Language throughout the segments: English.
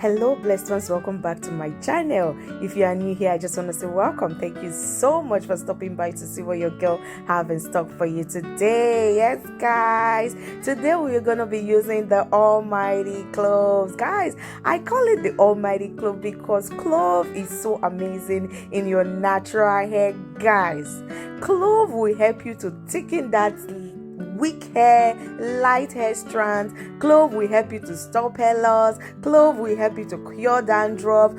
Hello blessed ones, welcome back to my channel. If you are new here, I just want to say welcome. Thank you so much for stopping by to see what your girl have in stock for you today. Yes guys, today we're going to be using the almighty cloves. Guys, I call it the almighty clove because clove is so amazing in your natural hair. Guys, clove will help you to thicken that weak hair, light hair strands. Clove will help you to stop hair loss. Clove will help you to cure dandruff.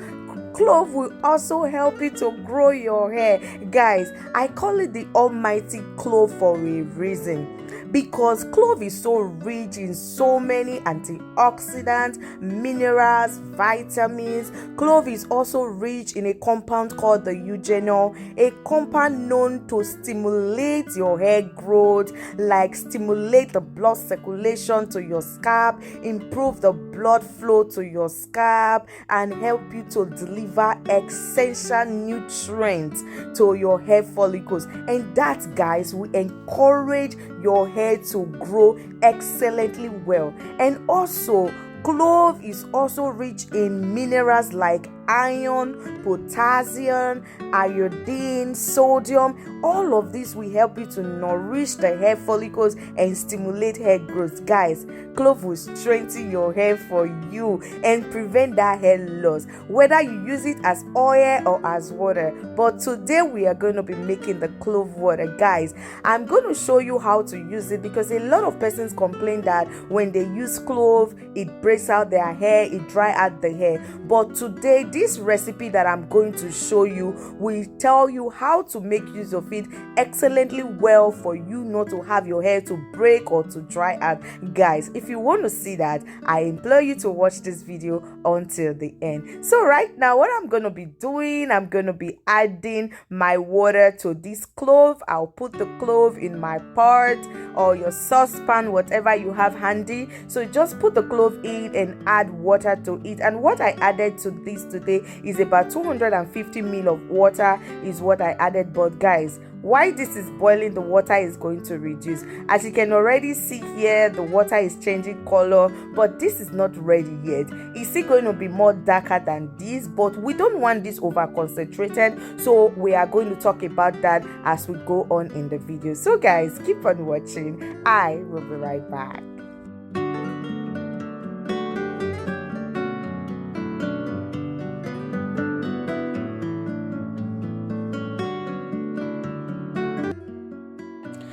Clove will also help you to grow your hair. Guys, I call it the almighty clove for a reason, because clove is so rich in so many antioxidants, minerals, vitamins. Clove is also rich in a compound called the eugenol, a compound known to stimulate your hair growth, like stimulate the blood circulation to your scalp, improve the blood flow to your scalp, and help you to deliver essential nutrients to your hair follicles. And that, guys, will encourage your hair to grow excellently well. And also, clove is also rich in minerals like iron, potassium, iodine, sodium. All of this will help you to nourish the hair follicles and stimulate hair growth. Guys, clove will strengthen your hair for you and prevent that hair loss, whether you use it as oil or as water. But today we are going to be making the clove water. Guys, I'm going to show you how to use it, because a lot of persons complain that when they use clove, it breaks out their hair, it dry out the hair. But today, this recipe that I'm going to show you will tell you how to make use of it excellently well for you not to have your hair to break or to dry out. Guys, if you want to see that, I implore you to watch this video until the end. So right now, what I'm going to be doing, I'm going to be adding my water to this clove. I'll put the clove in my pot or your saucepan, whatever you have handy. So just put the clove in and add water to it. And what I added to this today is about 250 ml of water is what I added. But guys, while this is boiling, the water is going to reduce. As you can already see here, the water is changing color, but this is not ready yet. It's still going to be more darker than this, but we don't want this over concentrated, so we are going to talk about that as we go on in the video. So guys, keep on watching. I will be right back.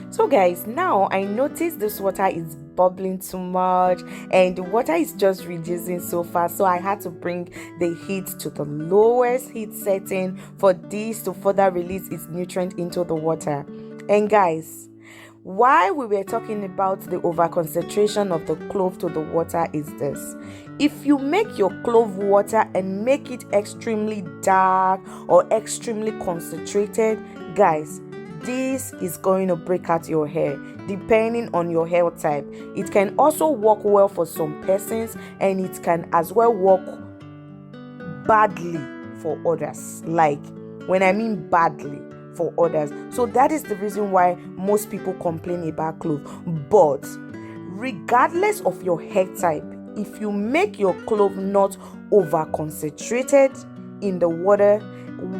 So guys, now I noticed this water is bubbling too much and the water is just reducing so fast, so I had to bring the heat to the lowest heat setting for this to further release its nutrient into the water. And guys, why we were talking about the over concentration of the clove to the water is this: if you make your clove water and make it extremely dark or extremely concentrated, guys, this is going to break out your hair depending on your hair type. It can also work well for some persons, and it can as well work badly for others. Like, when I mean badly for others, so that is the reason why most people complain about clove. But regardless of your hair type, if you make your clove not over concentrated in the water,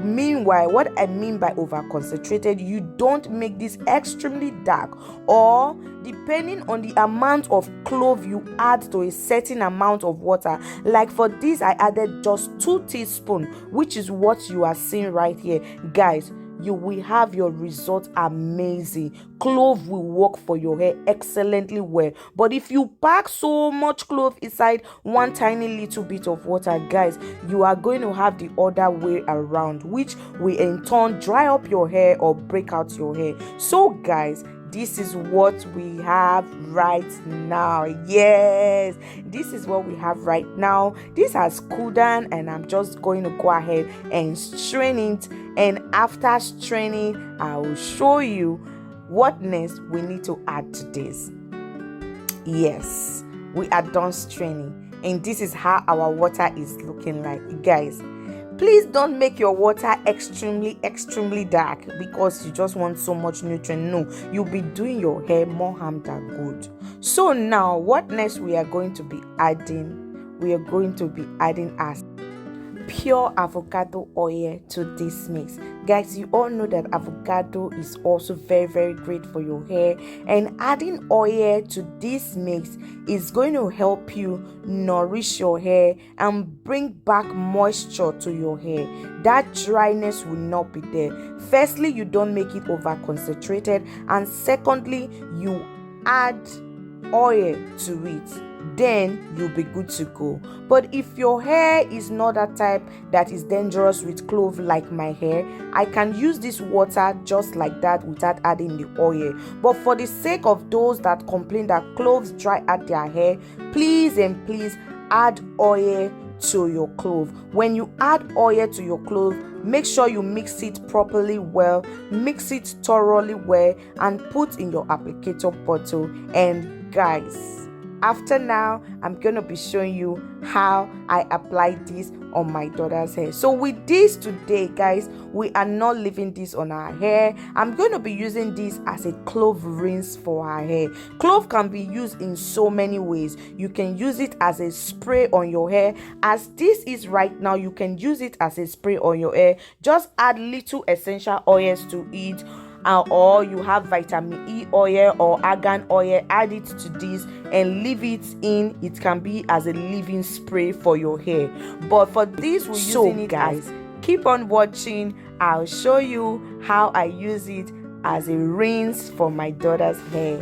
meanwhile, what I mean by over concentrated, you don't make this extremely dark, or depending on the amount of clove you add to a certain amount of water. Like for this, I added just 2 teaspoons, which is what you are seeing right here. Guys, you will have your result amazing. Clove will work for your hair excellently well. But if you pack so much clove inside one tiny little bit of water, guys, you are going to have the other way around, which will in turn dry up your hair or break out your hair. So guys, this is what we have right now. Yes, this is what we have right now. This has cooled down, and I'm just going to go ahead and strain it. And after straining, I will show you what next we need to add to this. Yes, we are done straining, and this is how our water is looking like. Guys, please don't make your water extremely dark because you just want so much nutrient. No, you'll be doing your hair more harm than good. So now, what next we are going to be adding we are going to be adding our pure avocado oil to this mix. Guys, you all know that avocado is also very great for your hair, and adding oil to this mix is going to help you nourish your hair and bring back moisture to your hair. That dryness will not be there. Firstly, you don't make it over concentrated, and secondly, you add oil to it, then you'll be good to go. But if your hair is not that type that is dangerous with clove like my hair, I can use this water just like that without adding the oil. But for the sake of those that complain that cloves dry out their hair, please and please add oil to your clove. When you add oil to your clove, make sure you mix it properly well, mix it thoroughly well, and put in your applicator bottle. And guys, after now, I'm gonna be showing you how I apply this on my daughter's hair. So with this today, guys, we are not leaving this on our hair. I'm going to be using this as a clove rinse for her hair. Clove can be used in so many ways. You can use it as a spray on your hair. As this is right now, you can use it as a spray on your hair. Just add little essential oils to it. Or you have vitamin E oil or argan oil, add it to this and leave it in. It can be as a leave-in spray for your hair. But for this, we're using it, guys. Keep on watching. I'll show you how I use it as a rinse for my daughter's hair.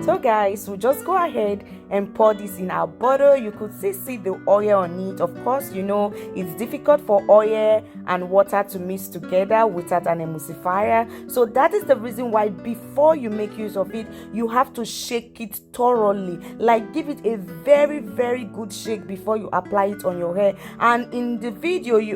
So guys, we'll just go ahead and pour this in our bottle. You could see the oil on it. Of course, you know it's difficult for oil and water to mix together without an emulsifier. So that is the reason why before you make use of it, you have to shake it thoroughly. Like give it a very good shake before you apply it on your hair. And in the video, you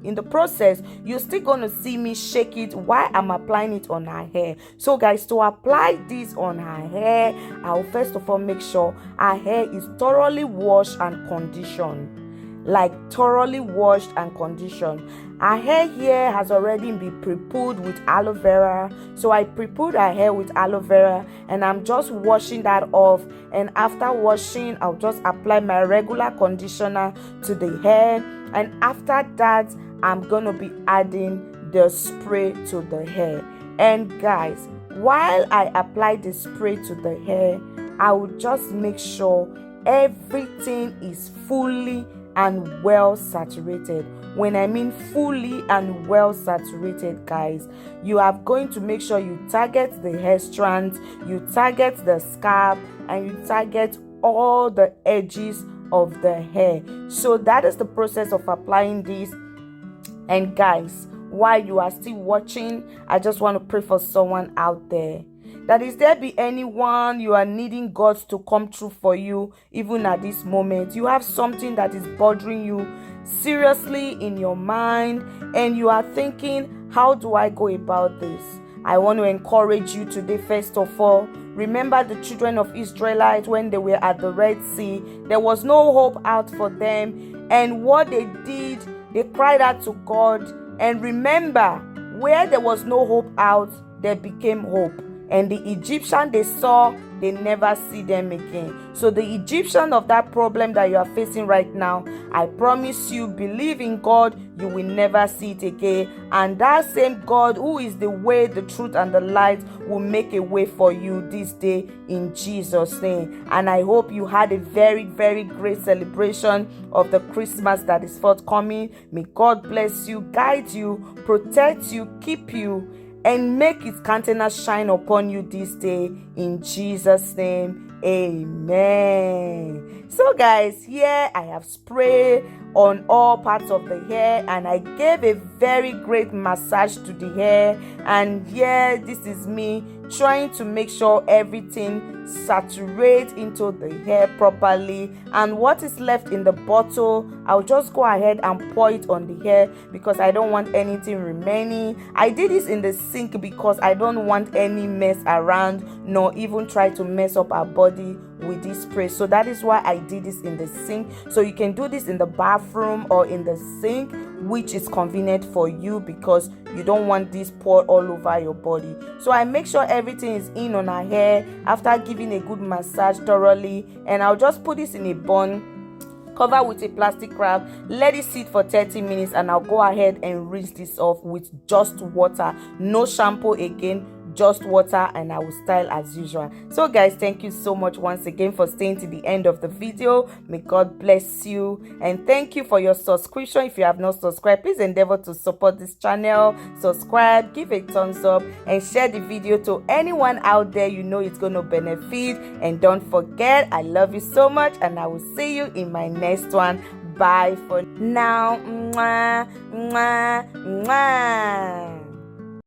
in the process, you're still gonna see me shake it while I'm applying it on her hair. So guys, to apply this on her hair, I'll first of all make sure our hair is thoroughly washed and conditioned. Like thoroughly washed and conditioned. Our hair here has already been pre-pulled with aloe vera. So I pre-pulled our hair with aloe vera and I'm just washing that off. And after washing, I'll just apply my regular conditioner to the hair. And after that, I'm gonna be adding the spray to the hair. And guys, while I apply the spray to the hair, I will just make sure everything is fully and well saturated. When I mean fully and well saturated, guys, you are going to make sure you target the hair strands, you target the scalp, and you target all the edges of the hair. So that is the process of applying this. And guys, while you are still watching, I just want to pray for someone out there. That is there be anyone you are needing God to come through for you, even at this moment. You have something that is bothering you seriously in your mind, and you are thinking, how do I go about this? I want to encourage you today, first of all. Remember the children of Israelites when they were at the Red Sea. There was no hope out for them. And what they did, they cried out to God. And remember, where there was no hope out, there became hope. And the Egyptian they saw, they never see them again. So the Egyptian of that problem that you are facing right now, I promise you, believe in God, you will never see it again. And that same God who is the way, the truth, and the light will make a way for you this day in Jesus' name. And I hope you had a very great celebration of the Christmas that is forthcoming. May God bless you, guide you, protect you, keep you, and make his countenance shine upon you this day in Jesus' name. Amen. So guys, here I have sprayed on all parts of the hair and I gave a very great massage to the hair. And here, this is me trying to make sure everything saturates into the hair properly. And what is left in the bottle, I'll just go ahead and pour it on the hair because I don't want anything remaining. I did this in the sink because I don't want any mess around, nor even try to mess up our body with this spray. So that is why I did this in the sink. So you can do this in the bathroom or in the sink, which is convenient for you because you don't want this poured all over your body. So I make sure everything is in on our hair after giving a good massage thoroughly, and I'll just put this in a bun, cover with a plastic wrap, let it sit for 30 minutes, and I'll go ahead and rinse this off with just water. No shampoo again, just water, and I will style as usual. So guys, thank you so much once again for staying to the end of the video. May God bless you, and thank you for your subscription. If you have not subscribed, please endeavor to support this channel. Subscribe, give a thumbs up, and share the video to anyone out there you know it's going to benefit. And don't forget, I love you so much, and I will see you in my next one. Bye for now. Mwah, mwah, mwah.